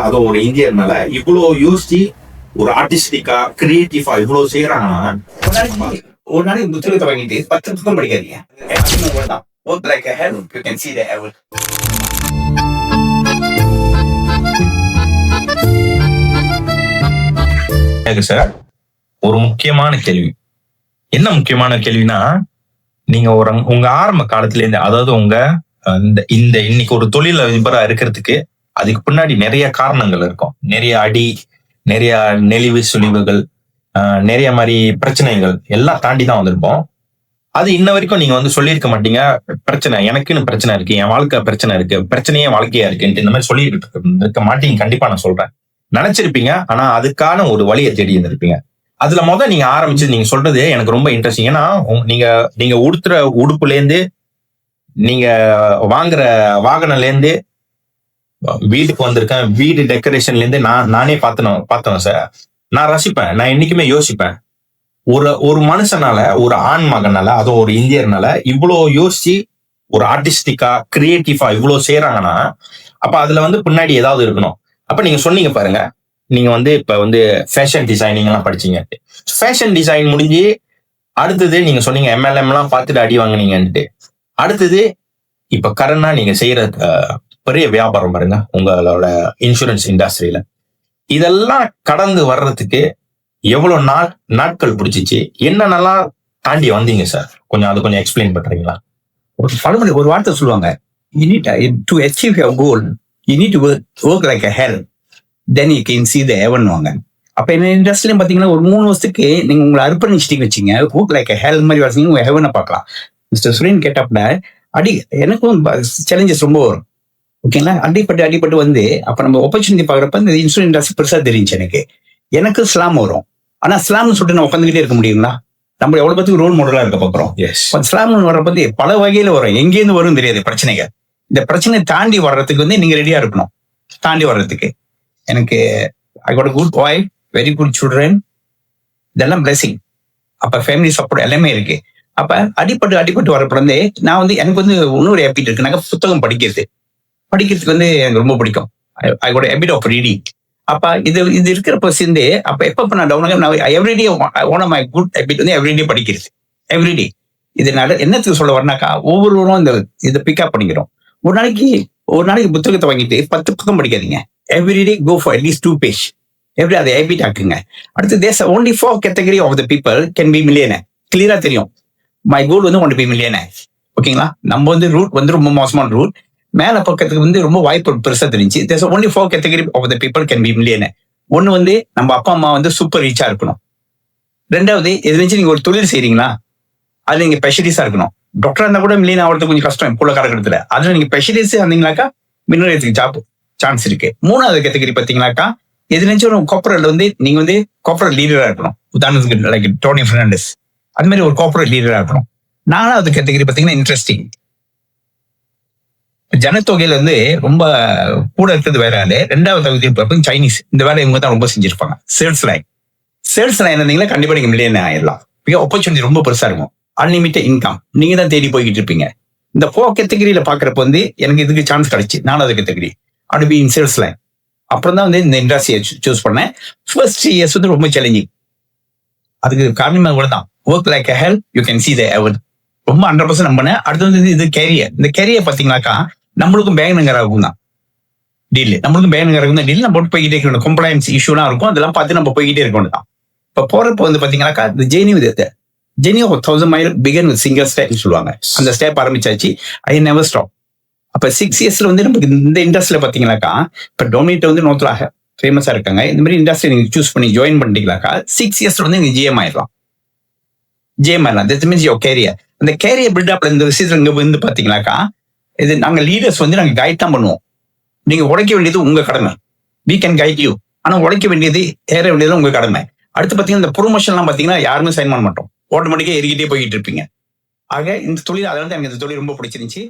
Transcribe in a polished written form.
அதுவும் ஒரு இந்தியர்னால இவ்வளவு யோசிச்சு ஒரு ஆர்டிஸ்டிக்கா கிரியேட்டிவா இவ்வளவு செய்யறாங்கன்னா ஒரு நாளைக்கு புத்தகத்தை வாங்கிட்டு 10 புத்தகம் படிக்காதீங்க. Work like a hell, you can see the heaven. Sir, ஒரு முக்கியமான கேள்வி. என்ன முக்கியமான கேள்வினா, நீங்க உங்க ஆரம்ப காலத்துல இருந்து, அதாவது உங்க இந்த இன்னைக்கு ஒரு தொழில் அதிபரா இருக்கிறதுக்கு அதுக்கு பின்னாடி நிறைய காரணங்கள் இருக்கும். நிறைய அடி, நிறைய நெளிவு சுழிவுகள், நிறைய மாதிரி பிரச்சனைகள் எல்லாம் தாண்டி தான் வந்திருப்போம். அது இன்ன வரைக்கும் நீங்க சொல்லியிருக்க மாட்டீங்க. பிரச்சனை எனக்குன்னு பிரச்சனை இருக்கு, என் வாழ்க்கை பிரச்சனை இருக்கு, பிரச்சனையே வாழ்க்கையா இருக்குன்ட்டு இந்த மாதிரி சொல்லிட்டு இருக்க மாட்டீங்க. கண்டிப்பா நான் சொல்றேன், நினைச்சிருப்பீங்க. ஆனா அதுக்கான ஒரு வழியை தேடி இருந்திருப்பீங்க. அதுல நீங்க ஆரம்பிச்சு நீங்க சொல்றது எனக்கு ரொம்ப இன்ட்ரெஸ்டிங். ஏன்னா நீங்க உடுத்துற உடுப்புல இருந்து, நீங்க வாங்குற வாகனம்ல இருந்து, வீட்டுக்கு வந்திருக்கேன், வீடு டெக்கரேஷன்ல இருந்து நானே பார்த்தேன் சார். நான் ரசிப்பேன். நான் என்னைக்குமே யோசிப்பேன், ஒரு மனுஷனால, ஒரு ஆண் மகனால, அதுவும் ஒரு இந்தியர்னால இவ்வளவு யோசிச்சு ஒரு ஆர்டிஸ்டிக்கா கிரியேட்டிவா இவ்வளவு செய்யறாங்கன்னா, அப்ப அதுல பின்னாடி ஏதாவது இருக்கணும். அப்ப நீங்க சொன்னீங்க பாருங்க, நீங்க இப்ப ஃபேஷன் டிசைனிங் எல்லாம் படிச்சீங்க. ஃபேஷன் டிசைன் முடிஞ்சு அடுத்தது நீங்க சொன்னீங்க MLM எல்லாம் பார்த்துட்டு அடி வாங்கினீங்கன்ட்டு. அடுத்தது இப்ப கரண்டா நீங்க செய்யற பெரிய வியாபாரம் பாருங்க, உங்களோட இன்சூரன்ஸ் இண்டஸ்ட்ரியில. இதெல்லாம் கடந்து வர்றதுக்கு எவ்வளவு நாட்கள் பிடிச்சிச்சு? என்னென்னலாம் தாண்டி வந்தீங்க சார்? அது கொஞ்சம் எக்ஸ்பிளைன் பண்றீங்களா? ஒரு பழமொழி, ஒரு வார்த்தை சொல்லுவாங்க, you need to achieve your goal, you need to work like a hell, then you can see the heaven வாங்க. அப்ப என்ன இண்டஸ்ட்ரியிலும் பாத்தீங்கன்னா ஒரு 3 வருஷத்துக்கு நீங்க உங்களை அர்ப்பணிச்சிட்டீங்க வச்சுங்க, work like a hell மாதிரி வசதிங்க உங்க ஹெவனை பார்க்கலாம். மிஸ்டர் சுரேன் கேட்டாப்ல எனக்கும் சேலஞ்சஸ் ரொம்ப வரும். ஓகேங்களா? அடிப்பட்டு அப்ப நம்ம ஆப்பர்ச்சுனிட்டி பாக்குறப்ப இந்த இன்சூரன்ஸ் இண்டஸ்ட்ரி பெருசா தெரிஞ்சு எனக்கு ஸ்லாம் வரும். ஆனா ஸ்லாம்னு சொல்லிட்டு நான் உட்காந்துக்கிட்டே இருக்க முடியுங்களா? நம்ம எவ்வளவு பேருக்கு ரோல் மாடலா இருக்க பாக்குறோம். ஸ்லாம்னு வர்றப்ப பல வகையில வரும், எங்கேருந்து வரும் தெரியாது பிரச்சனைகள். இந்த பிரச்சனை தாண்டி வர்றதுக்கு நீங்க ரெடியா இருக்கணும். தாண்டி வர்றதுக்கு எனக்கு I got a good wife, very good children, இதெல்லாம் பிளெஸிங். அப்ப ஃபேமிலி சப்போர்ட் எல்லாமே இருக்கு. அப்ப அடிப்பட்டு வரப்ப நான் எனக்கு இன்னொரு ஹேபிட் இருக்கு. நாங்க புத்தகம் படிக்கிறதுக்கு எனக்கு ரொம்ப பிடிக்கும். I got habit of reading. அப்ப இது இருக்கிறப்ப சேர்ந்து அப்ப எப்ப நான் down everyday one of my good habit everyday படிக்கிறது. எவ்ரிடே இதனால என்னத்துக்கு சொல்ல வரனாக்கா, ஒவ்வொருவரும் இதை பிக்கப் பண்ணிக்கிறோம். ஒரு நாளைக்கு புத்தகத்தை வாங்கிட்டு 10 புத்தகம் படிக்காதீங்க. Everyday go for at least 2 page. எப்படி அதை ஹேபிட் ஆக்குங்க. அடுத்து there's only 4 category of the people can be millionaire. கிளியரா தெரியும். My goal want to be millionaire. ஓகேங்களா? நம்ம ரூட் ரொம்ப மோசமான ரூட். மேல பக்கத்துக்கு ரொம்ப வாய்ப்பு பெருசா தெரிஞ்சு there's only 4 category of the people can be millionaire. ஒண்ணு நம்ம அப்பா அம்மா சூப்பர் ரிச்சா இருக்கணும். ரெண்டாவது எது நீங்க ஒரு தொழில் செய்றீங்களா, அதுல நீங்க ஸ்பெஷலிஸ்டா இருக்கணும். டாக்டரா இருந்தா கூட மில்லியன் ஆகிறதுக்கு கொஞ்சம் கஷ்டம் இப்போ காலகட்டத்துல. அதுல நீங்க ஸ்பெஷலிஸ்ட் இருந்தீங்கன்னாக்கா மில்லியனருக்கு ஜாப் சான்ஸ் இருக்கு. மூணாவது கேட்டகரி பாத்தீங்கன்னாக்கா, எதுனாச்சும் ஒரு கார்பரேட்ல நீங்க கார்பரேட் லீடரா இருக்கணும். உதாரணத்துக்கு லைக் டோனி பெர்னாண்டஸ், அது மாதிரி ஒரு கார்பரேட் லீடரா இருக்கணும். 4வது கேட்டகரி பாத்தீங்கன்னா இன்ட்ரெஸ்டிங். ஜனத்தொகையில ரொம்ப கூட இருக்கிறது வேற ஆளு. 2வது சைனீஸ். இந்த வேலை இவங்க தான் ரொம்ப செஞ்சிருப்பாங்க. சேல்ஸ் லைன் இருந்தீங்கன்னா கண்டிப்பா நீங்க மில்லியன் ஆயிடலாம். ஆப்பர்ச்சுனிட்டி ரொம்ப பெருசா இருக்கும். அன்லிமிட்டட் இன்கம் நீங்க தான் தேடி போய்கிட்டு இருப்பீங்க. இந்த 4 கேட்டகரியில பாக்குறப்ப எனக்கு இதுக்கு சான்ஸ் கிடைச்சு 4வது கேட்டகரி அப்படி பி இன் சேல்ஸ் லைன். அப்புறம் தான் இந்த இண்டஸ்ட்ரியை சூஸ் பண்ணேன். ஃபர்ஸ்ட் 3 இயர்ஸ் ரொம்ப சேலஞ்சிங். அதுக்கு காரணமா கூட தான் work like a hell, you can see the heaven. ரொம்ப 100% நம்பினேன். அடுத்து இது கேரியர். இந்த கேரியர் பாத்தீங்கன்னாக்கா நம்மளுக்கும் பேங்க் தான் டீல். நம்மளுக்கும் பேங்க் தான் டீல். நம்ம போய்கிட்டே இருக்கணும். கம்ப்ளைன்ஸ் இஷ்யூலாம் இருக்கும், அதெல்லாம் பார்த்து நம்ம போய்கிட்டே இருக்கணும் தான். இப்ப போறப்ப பாத்தீங்கன்னாக்கா இந்த journey of 1000 mile begin with single step சொல்லுவாங்க. அந்த ஸ்டெப் ஆரம்பிச்சாச்சு. I never stop. அப்ப 6 இயர்ஸ்ல நமக்கு இந்த இண்டஸ்ட்ரியில பாத்தீங்கன்னாக்கா, இப்ப டொமினேட் நோத்தாக ஃபேமஸா இருக்காங்க. இந்த மாதிரி இண்டஸ்ட்ரி நீங்க சூஸ் பண்ணி ஜாயின் பண்ணிட்டீங்களாக்கா 6 இயர்ஸ்ல நீங்க ஜிஎம் ஆயிடலாம். That means your career. அந்த கேரியர் பில்டப்ல இந்த விஷயத்துல இங்க பாத்தீங்கன்னாக்கா, இது நாங்க லீடர்ஸ் நாங்க கைட் தான் பண்ணுவோம். நீங்க உழைக்க வேண்டியது உங்க கடமை. we can guide you. ஆனா உழைக்க வேண்டியது ஏற வேண்டியது உங்க கடமை. அடுத்து பாத்தீங்கன்னா இந்த ப்ரொமோஷன் எல்லாம் பாத்தீங்கன்னா யாருமே சைன் பண்ண மாட்டோம். ஆட்டோமேட்டிக்கா ஏறிக்கிட்டே போய்கிட்டு இருப்பீங்க. ஆக இந்த தொழில், அதனால எனக்கு இந்த தொழில் ரொம்ப பிடிச்சிருந்துச்சு.